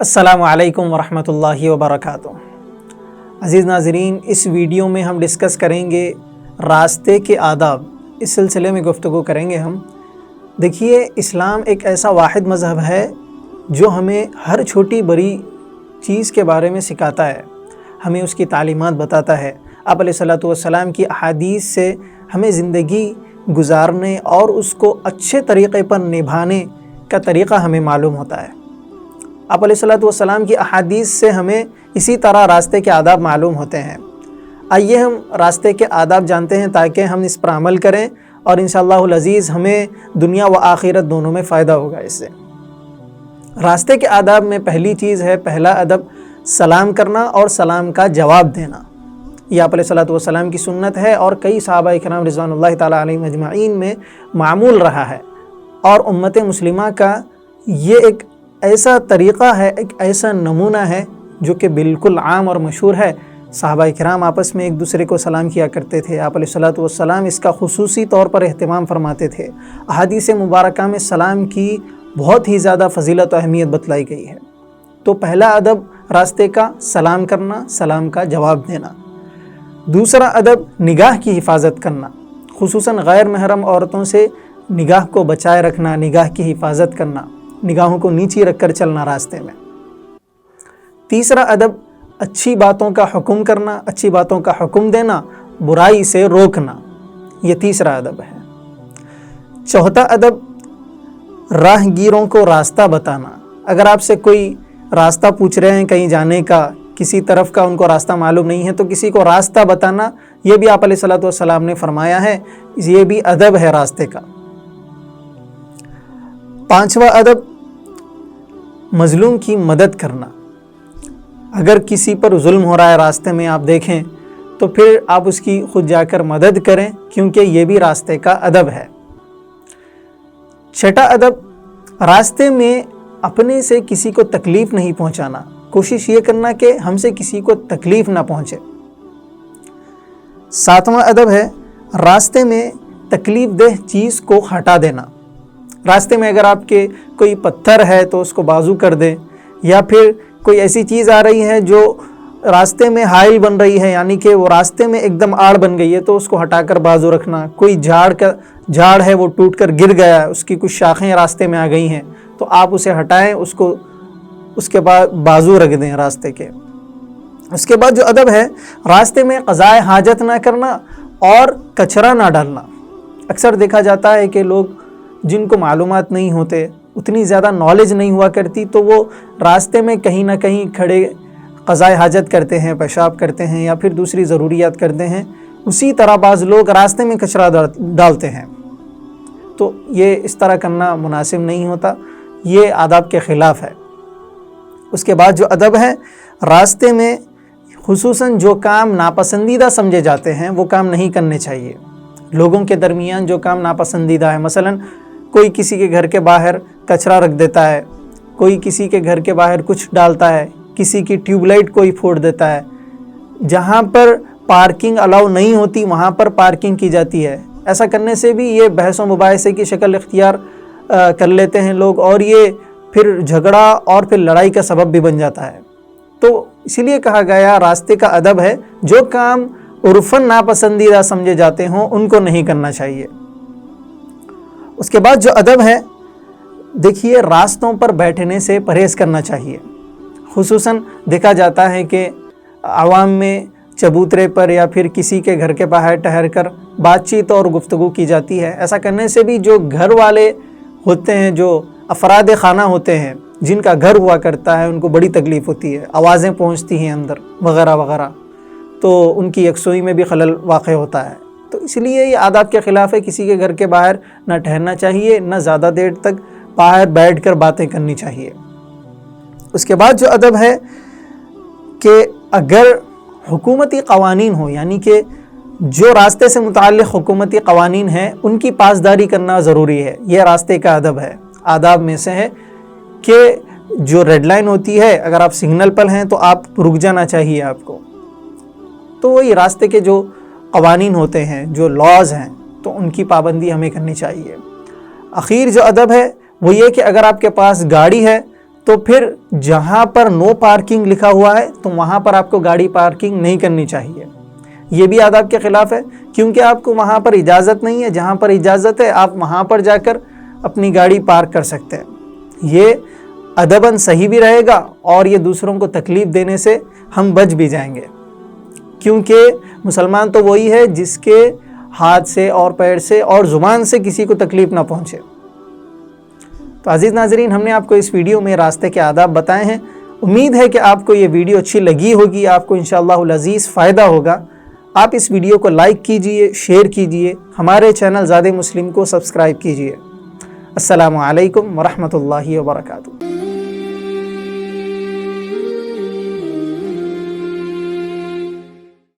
السلام علیکم ورحمۃ اللہ وبرکاتہ۔ عزیز ناظرین، اس ویڈیو میں ہم ڈسکس کریں گے راستے کے آداب۔ اس سلسلے میں گفتگو کریں گے ہم۔ دیکھیے، اسلام ایک ایسا واحد مذہب ہے جو ہمیں ہر چھوٹی بڑی چیز کے بارے میں سکھاتا ہے، ہمیں اس کی تعلیمات بتاتا ہے۔ آپ علیہ الصلوۃ والسلام کی احادیث سے ہمیں زندگی گزارنے اور اس کو اچھے طریقے پر نبھانے کا طریقہ ہمیں معلوم ہوتا ہے۔ آپ علیہ الصلوۃ والسلام کی احادیث سے ہمیں اسی طرح راستے کے آداب معلوم ہوتے ہیں۔ آئیے ہم راستے کے آداب جانتے ہیں تاکہ ہم اس پر عمل کریں اور انشاءاللہ العزیز ہمیں دنیا و آخرت دونوں میں فائدہ ہوگا اس سے۔ راستے کے آداب میں پہلی چیز ہے، پہلا ادب سلام کرنا اور سلام کا جواب دینا۔ یہ آپ علیہ الصلوۃ والسلام کی سنت ہے اور کئی صحابہ کرام رضوان اللہ تعالیٰ علیہم اجمعین میں معمول رہا ہے، اور امت مسلمہ کا یہ ایک ایسا طریقہ ہے، ایک ایسا نمونہ ہے جو کہ بالکل عام اور مشہور ہے۔ صحابہ کرام آپس میں ایک دوسرے کو سلام کیا کرتے تھے۔ آپ علیہ الصلوۃ والسلام اس کا خصوصی طور پر اہتمام فرماتے تھے۔ احادیث مبارکہ میں سلام کی بہت ہی زیادہ فضیلت و اہمیت بتلائی گئی ہے۔ تو پہلا ادب راستے کا سلام کرنا، سلام کا جواب دینا۔ دوسرا ادب نگاہ کی حفاظت کرنا، خصوصاً غیر محرم عورتوں سے نگاہ کو بچائے رکھنا، نگاہ کی حفاظت کرنا، نگاہوں کو نیچی رکھ کر چلنا راستے میں۔ تیسرا ادب اچھی باتوں کا حکم کرنا، اچھی باتوں کا حکم دینا، برائی سے روکنا، یہ تیسرا ادب ہے۔ چوتھا ادب راہ گیروں کو راستہ بتانا۔ اگر آپ سے کوئی راستہ پوچھ رہے ہیں کہیں جانے کا، کسی طرف کا ان کو راستہ معلوم نہیں ہے، تو کسی کو راستہ بتانا، یہ بھی آپ علیہ الصلوۃ والسلام نے فرمایا ہے، یہ بھی ادب ہے راستے کا۔ پانچواں ادب مظلوم کی مدد کرنا۔ اگر کسی پر ظلم ہو رہا ہے راستے میں، آپ دیکھیں تو پھر آپ اس کی خود جا کر مدد کریں، کیونکہ یہ بھی راستے کا ادب ہے۔ چھٹا ادب راستے میں اپنے سے کسی کو تکلیف نہیں پہنچانا، کوشش یہ کرنا کہ ہم سے کسی کو تکلیف نہ پہنچے۔ ساتواں ادب ہے راستے میں تکلیف دہ چیز کو ہٹا دینا۔ راستے میں اگر آپ کے کوئی پتھر ہے تو اس کو بازو کر دیں، یا پھر کوئی ایسی چیز آ رہی ہے جو راستے میں حائل بن رہی ہے، یعنی کہ وہ راستے میں ایک دم آڑ بن گئی ہے، تو اس کو ہٹا کر بازو رکھنا۔ کوئی جھاڑ ہے وہ ٹوٹ کر گر گیا ہے، اس کی کچھ شاخیں راستے میں آ گئی ہیں، تو آپ اسے ہٹائیں، اس کے بعد بازو رکھ دیں راستے کے۔ اس کے بعد جو ادب ہے راستے میں قضائے حاجت نہ کرنا اور کچرا نہ ڈالنا۔ اکثر دیکھا جاتا ہے کہ لوگ جن کو معلومات نہیں ہوتے، اتنی زیادہ نالج نہیں ہوا کرتی، تو وہ راستے میں کہیں نہ کہیں کھڑے قضائے حاجت کرتے ہیں، پیشاب کرتے ہیں، یا پھر دوسری ضروریات کرتے ہیں۔ اسی طرح بعض لوگ راستے میں کچرا ڈالتے ہیں، تو یہ اس طرح کرنا مناسب نہیں ہوتا، یہ آداب کے خلاف ہے۔ اس کے بعد جو ادب ہے راستے میں خصوصاً جو کام ناپسندیدہ سمجھے جاتے ہیں وہ کام نہیں کرنے چاہیے۔ لوگوں کے درمیان جو کام ناپسندیدہ ہے، مثلاً کوئی کسی کے گھر کے باہر کچرا رکھ دیتا ہے، کوئی کسی کے گھر کے باہر کچھ ڈالتا ہے، کسی کی ٹیوب لائٹ کوئی پھوڑ دیتا ہے، جہاں پر پارکنگ الاؤ نہیں ہوتی وہاں پر پارکنگ کی جاتی ہے۔ ایسا کرنے سے بھی یہ بحث و مباحثے کی شکل اختیار کر لیتے ہیں لوگ، اور یہ پھر جھگڑا اور پھر لڑائی کا سبب بھی بن جاتا ہے۔ تو اسی لیے کہا گیا راستے کا ادب ہے جو کام عرفاً ناپسندیدہ سمجھے جاتے ہوں ان کو نہیں کرنا چاہیے۔ اس کے بعد جو ادب ہے، دیکھیے راستوں پر بیٹھنے سے پرہیز کرنا چاہیے۔ خصوصاً دیکھا جاتا ہے کہ عوام میں چبوترے پر یا پھر کسی کے گھر کے باہر ٹھہر کر بات چیت اور گفتگو کی جاتی ہے۔ ایسا کرنے سے بھی جو گھر والے ہوتے ہیں، جو افراد خانہ ہوتے ہیں، جن کا گھر ہوا کرتا ہے، ان کو بڑی تکلیف ہوتی ہے، آوازیں پہنچتی ہیں اندر وغیرہ وغیرہ، تو ان کی یکسوئی میں بھی خلل واقع ہوتا ہے۔ تو اس لیے یہ آداب کے خلاف ہے، کسی کے گھر کے باہر نہ ٹھہرنا چاہیے، نہ زیادہ دیر تک باہر بیٹھ کر باتیں کرنی چاہیے۔ اس کے بعد جو ادب ہے کہ اگر حکومتی قوانین ہو، یعنی کہ جو راستے سے متعلق حکومتی قوانین ہیں ان کی پاسداری کرنا ضروری ہے، یہ راستے کا ادب ہے۔ آداب میں سے ہے کہ جو ریڈ لائن ہوتی ہے، اگر آپ سگنل پر ہیں تو آپ رک جانا چاہیے آپ کو۔ تو وہی راستے کے جو قوانین ہوتے ہیں، جو لاز ہیں، تو ان کی پابندی ہمیں کرنی چاہیے۔ اخیر جو ادب ہے وہ یہ کہ اگر آپ کے پاس گاڑی ہے تو پھر جہاں پر نو پارکنگ لکھا ہوا ہے تو وہاں پر آپ کو گاڑی پارکنگ نہیں کرنی چاہیے. یہ بھی آداب کے خلاف ہے، کیونکہ آپ کو وہاں پر اجازت نہیں ہے. جہاں پر اجازت ہے آپ وہاں پر جا کر اپنی گاڑی پارک کر سکتے ہیں. یہ ادباً صحیح بھی رہے گا اور یہ دوسروں کو تکلیف دینے سے ہم بچ بھی جائیں گے، کیونکہ مسلمان تو وہی ہے جس کے ہاتھ سے اور پیر سے اور زبان سے کسی کو تکلیف نہ پہنچے. تو عزیز ناظرین، ہم نے آپ کو اس ویڈیو میں راستے کے آداب بتائے ہیں. امید ہے کہ آپ کو یہ ویڈیو اچھی لگی ہوگی، آپ کو انشاءاللہ العزیز فائدہ ہوگا. آپ اس ویڈیو کو لائک کیجئے، شیئر کیجئے، ہمارے چینل زاد مسلم کو سبسکرائب کیجئے. السلام علیکم ورحمۃ اللہ وبرکاتہ.